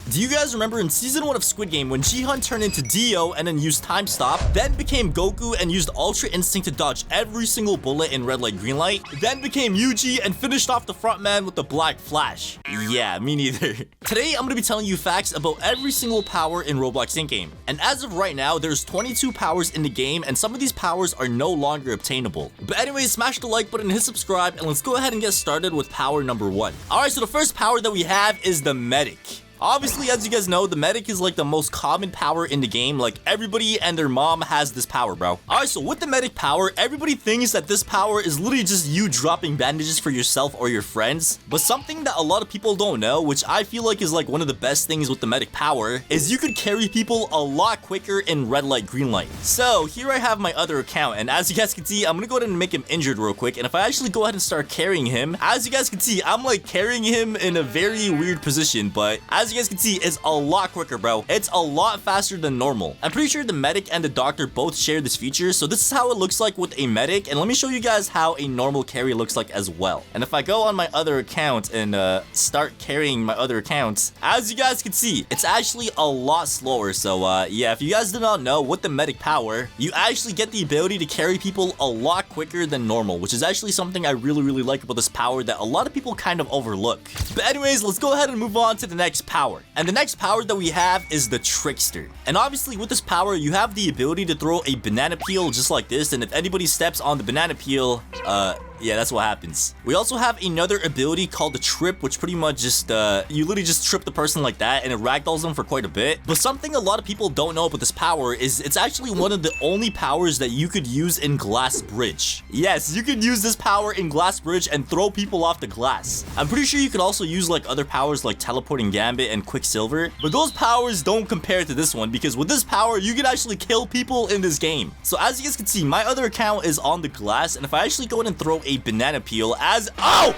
Do you guys remember in season 1 of Squid Game when Jihan turned into Dio and then used time stop, then became Goku and used ultra instinct to dodge every single bullet in red light, green light, then became Yuji and finished off the front man with the black flash? Yeah, me neither. Today, I'm gonna be telling you facts about every single power in Roblox in-game. And as of right now, there's 22 powers in the game, and some of these powers are no longer obtainable. But anyways, smash the like button, hit subscribe, and let's go ahead and get started with power number 1. Alright, so the first power that we have is the medic. Obviously, as you guys know, the medic is like the most common power in the game. Like, everybody and their mom has this power, bro. Alright, so with the medic power, everybody thinks that this power is literally just you dropping bandages for yourself or your friends. But something that a lot of people don't know, which I feel like is like one of the best things with the medic power, is you could carry people a lot quicker in red light, green light. So here I have my other account, and as you guys can see, I'm gonna go ahead and make him injured real quick. And if I actually go ahead and start carrying him, as you guys can see, I'm like carrying him in a very weird position, but as you guys can see, it's a lot quicker, bro. It's a lot faster than normal. I'm pretty sure the medic and the doctor both share this feature, so this is how it looks like with a medic, and let me show you guys how a normal carry looks like as well. And if I go on my other account and start carrying my other accounts, as you guys can see, it's actually a lot slower. So yeah, if you guys did not know, with the medic power, you actually get the ability to carry people a lot quicker than normal, which is actually something I really like about this power that a lot of people kind of overlook. But anyways, let's go ahead and move on to the next power. And the next power that we have is the Trickster. And obviously with this power, you have the ability to throw a banana peel just like this, and if anybody steps on the banana peel, yeah, that's what happens. We also have another ability called the trip, which pretty much just, you literally just trip the person like that and it ragdolls them for quite a bit. But something a lot of people don't know about this power is it's actually one of the only powers that you could use in Glass Bridge. Yes, you could use this power in Glass Bridge and throw people off the glass. I'm pretty sure you could also use like other powers like teleporting Gambit and Quicksilver, but those powers don't compare to this one because with this power, you can actually kill people in this game. So as you guys can see, my other account is on the glass, and if I actually go in and throw a banana peel as oh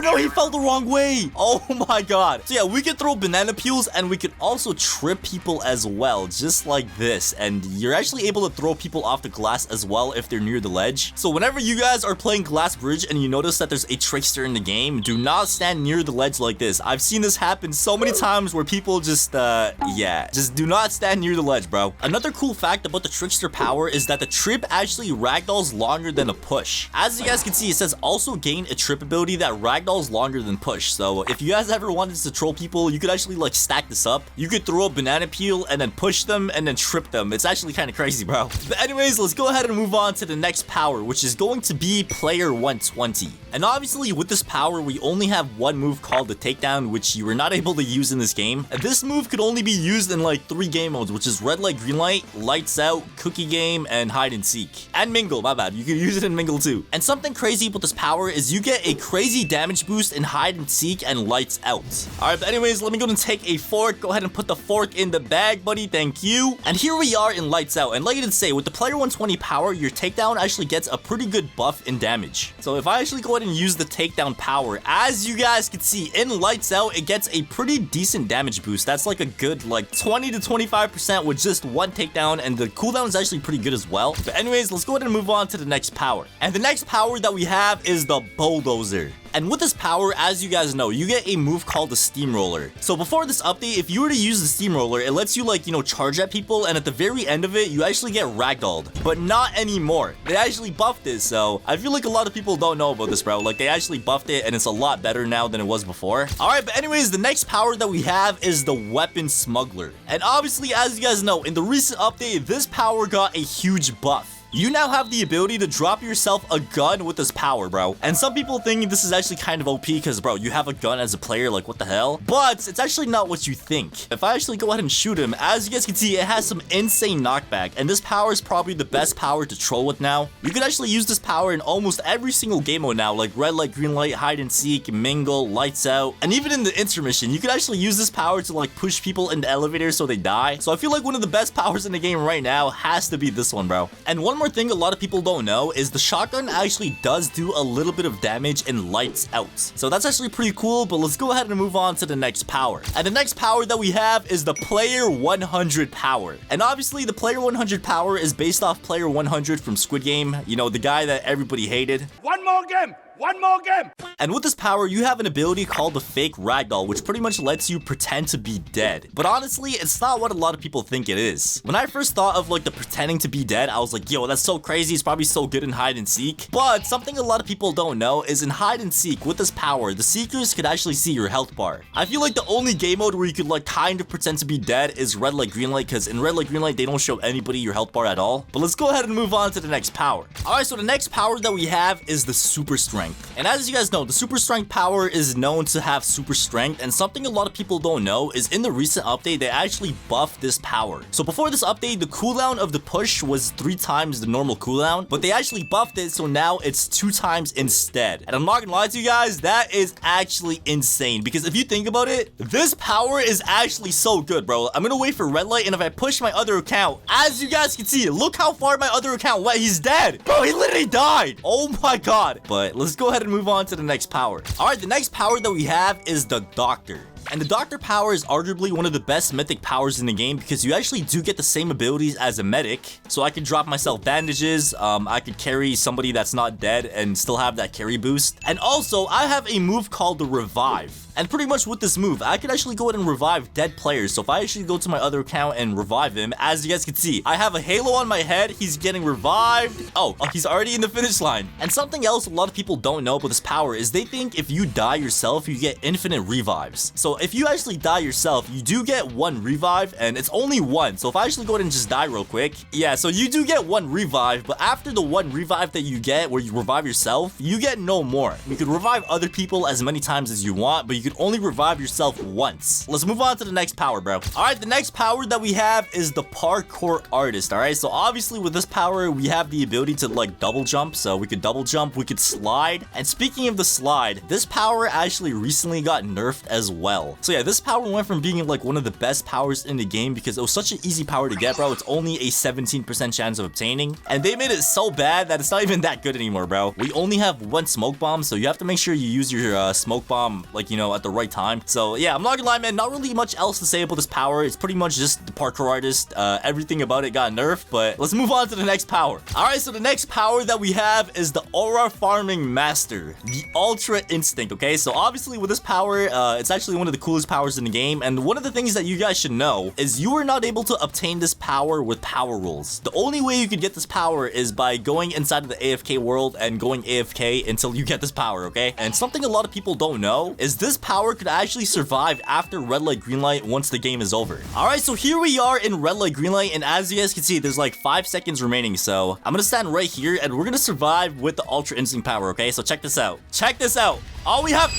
no, he fell the wrong way. Oh my god. So yeah, we can throw banana peels and we could also trip people as well, just like this. And you're actually able to throw people off the glass as well if they're near the ledge. So whenever you guys are playing Glass Bridge and you notice that there's a trickster in the game, do not stand near the ledge like this. I've seen this happen so many times where people just yeah, just do not stand near the ledge, bro. Another cool fact about the trickster power is that the trip actually ragdolls longer than a push. As you guys can see, it says also gain a trip ability that ragdolls longer than push. So if you guys ever wanted to troll people, you could actually like stack this up. You could throw a banana peel and then push them and then trip them. It's actually kind of crazy, bro. But anyways, let's go ahead and move on to the next power, which is going to be player 120. And obviously with this power, we only have one move called the takedown, which you were not able to use in this game. This move could only be used in like 3 game modes, which is red light, green light, lights out, cookie game, and hide and seek. And mingle, my bad. You can use it in mingle too. And something crazy about this power is you get a crazy damage boost in hide and seek and lights out. Alright, but anyways, let me go and take a fork. Go ahead and put the fork in the bag, buddy. Thank you. And here we are in lights out. And like I did say, with the player 120 power, your takedown actually gets a pretty good buff in damage. So if I actually go ahead and use the takedown power, as you guys can see, in lights out, it gets a pretty decent damage boost. That's like a good like 20 to 25% with just one takedown, and the cooldown is actually pretty good as well. But anyways, let's go ahead and move on to the next power. And the next power that we have is the Bulldozer. And with this power, as you guys know, you get a move called the steamroller. So before this update, if you were to use the steamroller, it lets you like, you know, charge at people, and at the very end of it, you actually get ragdolled. But not anymore. They actually buffed it, so I feel like a lot of people don't know about this, bro. Like, they actually buffed it, and it's a lot better now than it was before. Alright, but anyways, the next power that we have is the weapon smuggler. And obviously, as you guys know, in the recent update, this power got a huge buff. You now have the ability to drop yourself a gun with this power, bro. And some people think this is actually kind of OP because, bro, you have a gun as a player, like, what the hell? But it's actually not what you think. If I actually go ahead and shoot him, as you guys can see, it has some insane knockback. And this power is probably the best power to troll with now. You could actually use this power in almost every single game mode now, like red light, green light, hide and seek, mingle, lights out. And even in the intermission, you could actually use this power to, like, push people in the elevator so they die. So I feel like one of the best powers in the game right now has to be this one, bro. And one more thing a lot of people don't know is the shotgun actually does do a little bit of damage in lights out. So that's actually pretty cool, but let's go ahead and move on to the next power. And the next power that we have is the player 100 power. And obviously the player 100 power is based off player 100 from Squid Game, you know, the guy that everybody hated. One more game! One more game. And with this power, you have an ability called the fake ragdoll, which pretty much lets you pretend to be dead. But honestly, it's not what a lot of people think it is. When I first thought of like the pretending to be dead, I was like, yo, that's so crazy. It's probably so good in hide and seek. But something a lot of people don't know is in hide and seek with this power, the seekers could actually see your health bar. I feel like the only game mode where you could like kind of pretend to be dead is red light, green light, because in red light, green light, they don't show anybody your health bar at all. But let's go ahead and move on to the next power. All right, so the next power that we have is the super strength. And as you guys know, the super strength power is known to have super strength, and something a lot of people don't know is in the recent update, they actually buffed this power. So before this update, the cooldown of the push was 3 times the normal cooldown, but they actually buffed it, so now it's 2 times instead. And I'm not gonna lie to you guys, that is actually insane, because if you think about it, this power is actually so good, bro. I'm gonna wait for red light, and if I push my other account, as you guys can see, look how far my other account went. He's dead. Bro, he literally died. Oh my god. But let's go ahead and move on to the next power. All right, the next power that we have is the doctor. And the doctor power is arguably one of the best mythic powers in the game because you actually do get the same abilities as a medic. So I could drop myself bandages, I could carry somebody that's not dead and still have that carry boost. And also, I have a move called the revive. And pretty much with this move, I could actually go ahead and revive dead players. So if I actually go to my other account and revive him, as you guys can see, I have a halo on my head. He's getting revived. Oh, he's already in the finish line. And something else a lot of people don't know about this power is they think if you die yourself, you get infinite revives. So if you actually die yourself, you do get 1 revive, and it's only 1. So if I actually go ahead and just die real quick, yeah, so you do get 1 revive, but after the 1 revive that you get where you revive yourself, you get no more. You could revive other people as many times as you want, but you could only revive yourself once. Let's move on to the next power, bro. All right, the next power that we have is the parkour artist. All right, so obviously with this power, we have the ability to like double jump. So we could double jump, we could slide. And speaking of the slide, this power actually recently got nerfed as well. So yeah, this power went from being like one of the best powers in the game because it was such an easy power to get, bro. It's only a 17% chance of obtaining. And they made it so bad that it's not even that good anymore, bro. We only have 1 smoke bomb, so you have to make sure you use your smoke bomb, like, you know, at the right time. So yeah, I'm not gonna lie, man, not really much else to say about this power. It's pretty much just the parkour artist. Everything about it got nerfed, but let's move on to the next power. All right, so the next power that we have is the aura farming master, the ultra instinct. Okay, so obviously with this power, it's actually one of the coolest powers in the game, and one of the things that you guys should know is you are not able to obtain this power with power rules. The only way you could get this power is by going inside of the AFK world and going AFK until you get this power, okay? And something a lot of people don't know is this power could actually survive after red light, green light once the game is over. All right, so here we are in red light, green light, and as you guys can see, there's like 5 seconds remaining. So I'm gonna stand right here and we're gonna survive with the ultra instinct power, okay? So check this out. Check this out. All we have...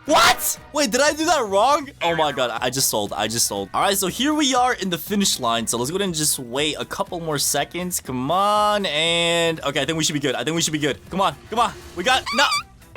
What? Wait, did I do that wrong? Oh my god, I just sold. All right, so here we are in the finish line. So let's go ahead and just wait a couple more seconds. Come on, and okay, I think we should be good. Come on. We got no.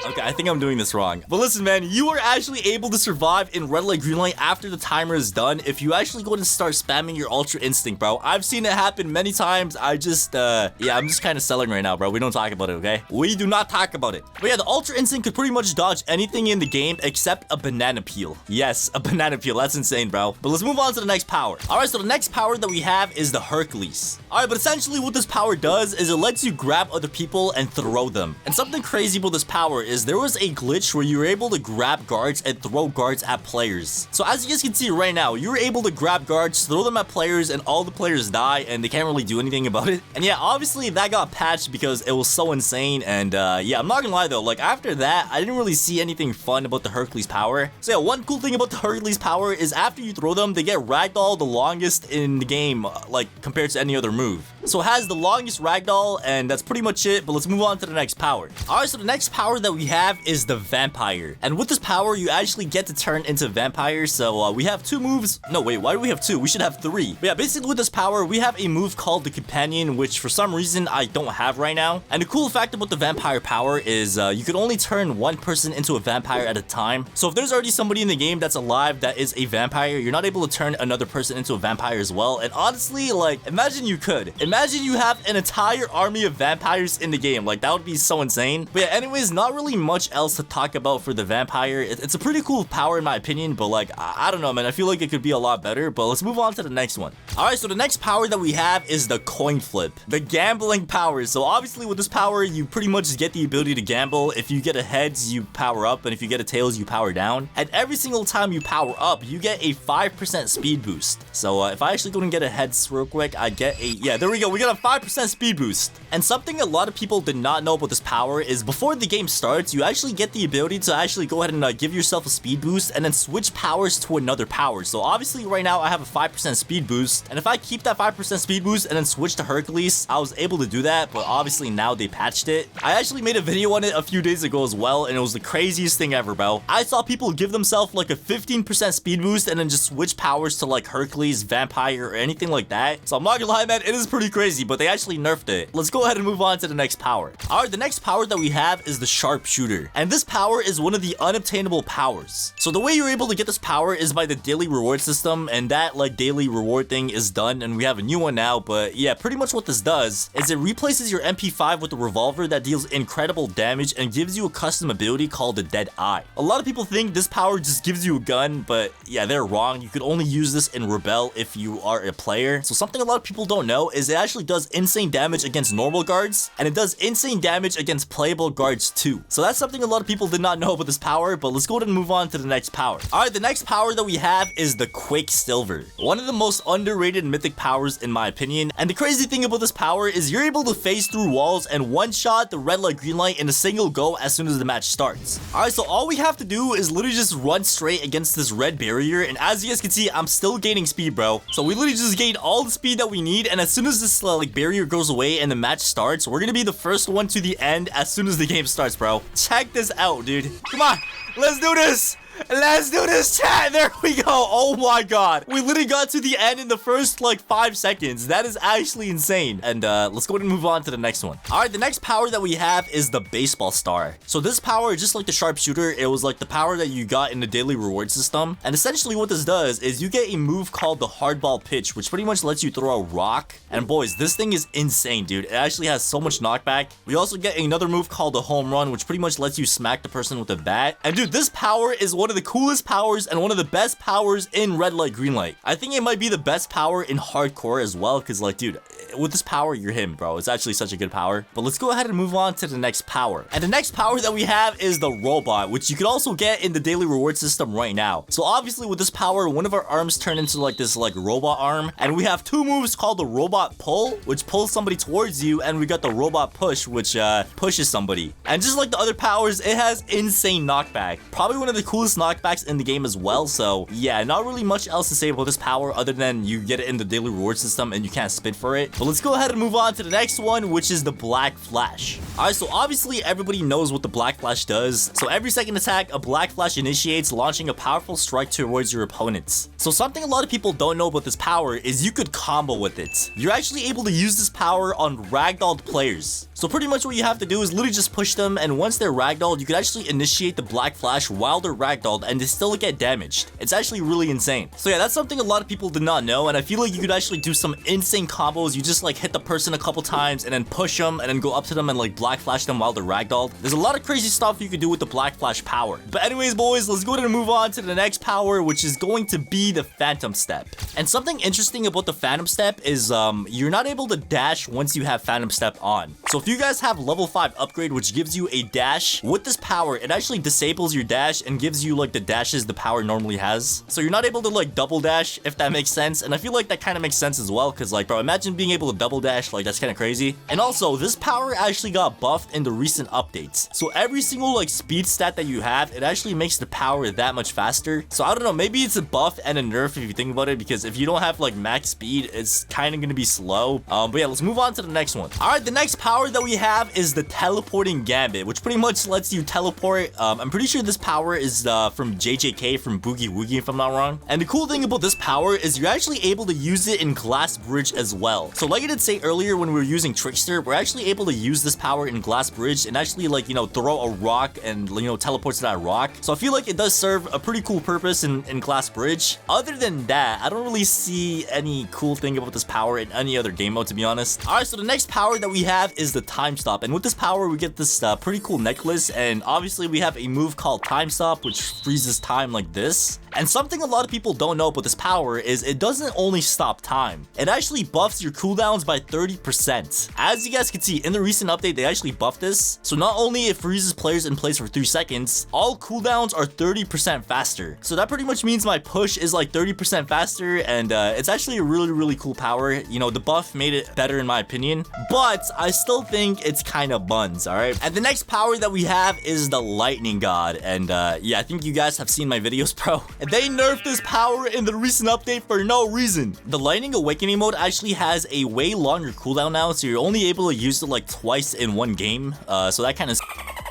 Okay, I think I'm doing this wrong. But listen, man, you are actually able to survive in red light, green light after the timer is done if you actually go and start spamming your ultra instinct, bro. I've seen it happen many times. I just, yeah, I'm just kind of selling right now, bro. We don't talk about it, okay? We do not talk about it. But yeah, the ultra instinct could pretty much dodge anything in the game except a banana peel. Yes, a banana peel. That's insane, bro. But let's move on to the next power. All right, so the next power that we have is the Hercules. All right, but essentially what this power does is it lets you grab other people and throw them. And something crazy about this power is there was a glitch where you were able to grab guards and throw guards at players. So as you guys can see right now, you were able to grab guards, throw them at players, and all the players die, and they can't really do anything about it. And yeah, obviously that got patched because it was so insane. And yeah, I'm not gonna lie though, like after that, I didn't really see anything fun about the Hercules power. So yeah, one cool thing about the Hercules power is after you throw them, they get ragdoll the longest in the game, like compared to any other move. So it has the longest ragdoll, and that's pretty much it. But let's move on to the next power. All right, so the next power that we have is the vampire. And with this power, you actually get to turn into vampires. So we have 2 moves. No, wait, why do we have 2? We should have 3. But yeah, basically with this power, we have a move called the companion, which for some reason I don't have right now. And the cool fact about the vampire power is you could only turn 1 person into a vampire at a time. So if there's already somebody in the game that's alive that is a vampire, you're not able to turn another person into a vampire as well. And honestly, like, imagine you could. Imagine you have an entire army of vampires in the game. Like, that would be so insane. But yeah, anyways, not really really much else to talk about for the vampire. It's a pretty cool power in my opinion, but like, I don't know, man. I feel like it could be a lot better, but let's move on to the next one. All right, so the next power that we have is the coin flip, the gambling power. So obviously with this power, you pretty much get the ability to gamble. If you get a heads, you power up, and if you get a tails, you power down. And every single time you power up, you get a 5% speed boost. So if I actually go and get a heads real quick, I get a, yeah, there we go. We got a 5% speed boost. And something a lot of people did not know about this power is before the game starts, you actually get the ability to actually go ahead and give yourself a speed boost and then switch powers to another power. So obviously right now I have a 5% speed boost, and if I keep that 5% speed boost and then switch to Hercules, I was able to do that, but obviously now they patched it. I actually made a video on it a few days ago as well, and it was the craziest thing ever, bro. I saw people give themselves like a 15% speed boost and then just switch powers to like Hercules, vampire, or anything like that. So I'm not gonna lie, man, it is pretty crazy, but they actually nerfed it. Let's go ahead and move on to the next power. All right, the next power that we have is the Sharpshooter, and this power is one of the unobtainable powers. So the way you're able to get this power is by the daily reward system, and that like daily reward thing is done, and we have a new one now. But yeah, pretty much what this does is it replaces your MP5 with a revolver that deals incredible damage and gives you a custom ability called the Dead Eye. A lot of people think this power just gives you a gun, but yeah, they're wrong. You could only use this in Rebel if you are a player. So something a lot of people don't know is it actually does insane damage against normal guards, and it does insane damage against playable guards too. So that's something a lot of people did not know about this power, but let's go ahead and move on to the next power. All right, the next power that we have is the Quicksilver, one of the most underrated mythic powers in my opinion. And the crazy thing about this power is you're able to phase through walls and one-shot the red light, green light in a single go as soon as the match starts. All right, so all we have to do is literally just run straight against this red barrier, and as you guys can see, I'm still gaining speed, bro. So we literally just gained all the speed that we need, and as soon as this like barrier goes away and the match starts, we're gonna be the first one to the end as soon as the game starts, bro. Check this out, dude. Come on, let's do this. Let's do this, chat. There we go. Oh my god, we literally got to the end in the first like 5 seconds. That is actually insane. And let's go ahead and move on to the next one. All right, the next power that we have is the baseball star. So this power, just like the Sharpshooter, it was like the power that you got in the daily reward system. And essentially what this does is you get a move called the hardball pitch, which pretty much lets you throw a rock. And boys, this thing is insane, dude. It actually has so much knockback. We also get another move called the home run, which pretty much lets you smack the person with a bat. And dude, this power is one of the coolest powers and one of the best powers in red light, green light. I think it might be the best power in hardcore as well, because like, dude, with this power, you're him, bro. It's actually such a good power. But let's go ahead and move on to the next power. And the next power that we have is the robot, which you could also get in the daily reward system right now. So obviously with this power, one of our arms turn into like this like robot arm, and we have 2 moves called the robot pull, which pulls somebody towards you, and we got the robot push, which pushes somebody. And just like the other powers, it has insane knockback. Probably one of the coolest knockbacks in the game as well. So yeah, not really much else to say about this power other than you get it in the daily reward system and you can't spit for it. But let's go ahead and move on to the next one, which is the black flash. All right, so obviously everybody knows what the black flash does. So every second attack, a black flash initiates, launching a powerful strike towards your opponents. So something a lot of people don't know about this power is you could combo with it. You're actually able to use this power on ragdolled players. So pretty much what you have to do is literally just push them, and once they're ragdolled, you can actually initiate the black flash while they're ragdolled and they still get damaged. It's actually really insane. So yeah, that's something a lot of people did not know, and I feel like you could actually do some insane combos. You just like hit the person a couple times and then push them and then go up to them and like black flash them while they're ragdolled. There's a lot of crazy stuff you could do with the black flash power. But anyways, boys, let's go ahead and move on to the next power, which is going to be the phantom step. And something interesting about the phantom step is you're not able to dash once you have phantom step on. So if you guys have level 5 upgrade, which gives you a dash, with this power, it actually disables your dash and gives you like the dashes the power normally has. So you're not able to like double dash, if that makes sense. And I feel like that kind of makes sense as well, because like, bro, imagine being able to double dash. Like, that's kind of crazy. And also, this power actually got buffed in the recent updates. So every single like speed stat that you have, it actually makes the power that much faster. So I don't know, maybe it's a buff and a nerf if you think about it, because if you don't have like max speed, it's kind of gonna be slow. But yeah, let's move on to the next one. All right, the next power that we have is the teleporting gambit, which pretty much lets you teleport. I'm pretty sure this power is from JJK from Boogie Woogie, if I'm not wrong. And the cool thing about this power is you're actually able to use it in Glass Bridge as well. So like I did say earlier when we were using Trickster, we're actually able to use this power in Glass Bridge and actually like, you know, throw a rock and, you know, teleport to that rock. So I feel like it does serve a pretty cool purpose in Glass Bridge. Other than that, I don't really see any cool thing about this power in any other game mode, to be honest. All right, so the next power that we have is the time stop. And with this power, we get this pretty cool necklace. And obviously, we have a move called time stop, which freezes time like this. And something a lot of people don't know about this power is it doesn't only stop time. It actually buffs your cooldowns by 30%. As you guys can see, in the recent update, they actually buffed this. So not only it freezes players in place for 3 seconds, all cooldowns are 30% faster. So that pretty much means my push is like 30% faster, and it's actually a really cool power. You know, the buff made it better in my opinion, but I still think it's kind of buns, all right? And the next power that we have is the lightning god. And yeah, I think you guys have seen my videos, bro. And they nerfed this power in the recent update for no reason. The lightning awakening mode actually has a way longer cooldown now, so you're only able to use it like twice in one game. So that kind of...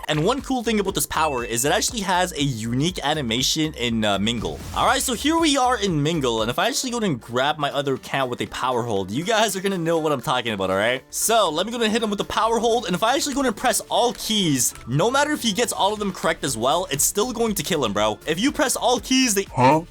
And one cool thing about this power is it actually has a unique animation in Mingle. Alright, so here we are in Mingle, and if I actually go and grab my other account with a power hold, you guys are gonna know what I'm talking about, alright? So, let me go and hit him with the power hold, and if I actually go and press all keys, no matter if he gets all of them correct as well, it's still going to kill him, bro. If you press all keys, they... Huh?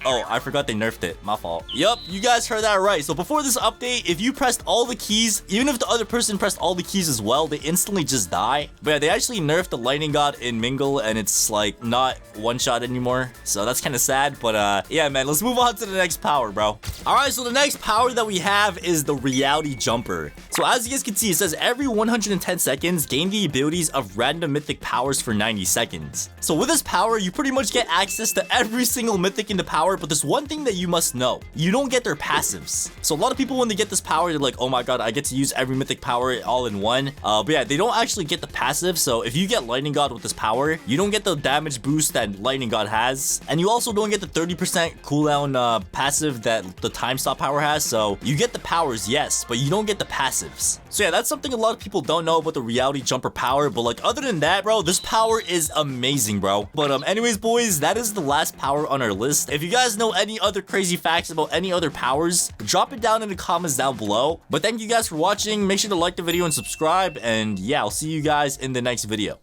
Oh, I forgot they nerfed it. My fault. Yup, you guys heard that right. So before this update, if you pressed all the keys, even if the other person pressed all the keys as well, they instantly just die. But yeah, they actually nerfed the lightning god in Mingle, and it's like not one shot anymore. So that's kind of sad. But yeah, man, let's move on to the next power, bro. All right, so the next power that we have is the reality jumper. So as you guys can see, it says every 110 seconds, gain the abilities of random mythic powers for 90 seconds. So with this power, you pretty much get access to every single mythic in the power. But there's one thing that you must know. You don't get their passives. So a lot of people, when they get this power, they're like, oh my god, I get to use every mythic power all in one. But yeah, they don't actually get the passive. So if you get lightning god with this power, you don't get the damage boost that lightning god has. And you also don't get the 30% cooldown passive that the time stop power has. So you get the powers, yes, but you don't get the passives. So yeah, that's something a lot of people don't know about the reality jumper power. But like, other than that, bro, this power is amazing, bro. But anyways, boys, that is the last power on our list. If you guys know any other crazy facts about any other powers, drop it down in the comments down below. But thank you guys for watching. Make sure to like the video and subscribe. And yeah, I'll see you guys in the next video.